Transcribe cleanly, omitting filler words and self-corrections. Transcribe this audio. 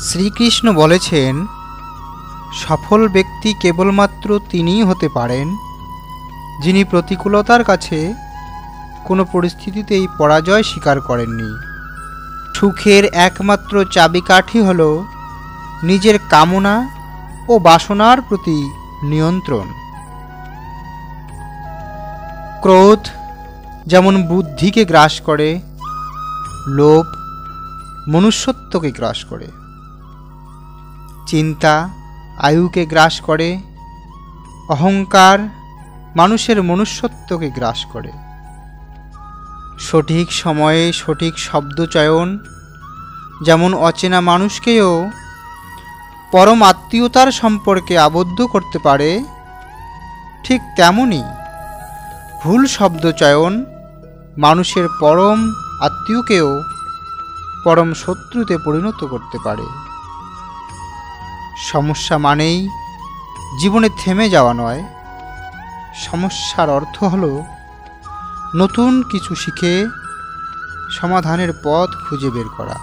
শ্রীকৃষ্ণ বলেছেন, সফল ব্যক্তি কেবলমাত্র তিনিই হতে পারেন যিনি প্রতিকূলতার কাছে কোনো পরিস্থিতিতেই পরাজয় স্বীকার করেননি। সুখের একমাত্র চাবিকাঠি হল নিজের কামনা ও বাসনার প্রতি নিয়ন্ত্রণ। ক্রোধ যেমন বুদ্ধিকে গ্রাস করে, লোভ মনুষ্যত্বকে গ্রাস করে, চিন্তা আয়ুকে গ্রাস করে, অহংকার মানুষের মনুষ্যত্বকে গ্রাস করে। সঠিক সময়ে সঠিক শব্দচয়ন যেমন অচেনা মানুষকেও পরম আত্মীয়তার সম্পর্কে আবদ্ধ করতে পারে, ঠিক তেমনি ভুল শব্দচয়ন মানুষের পরম আত্মীয়কেও পরম শত্রুতে পরিণত করতে পারে। সমস্যা মানেই জীবনে থেমে যাওয়া নয়, সমস্যার অর্থ হল নতুন কিছু শিখে সমাধানের পথ খুঁজে বের করা।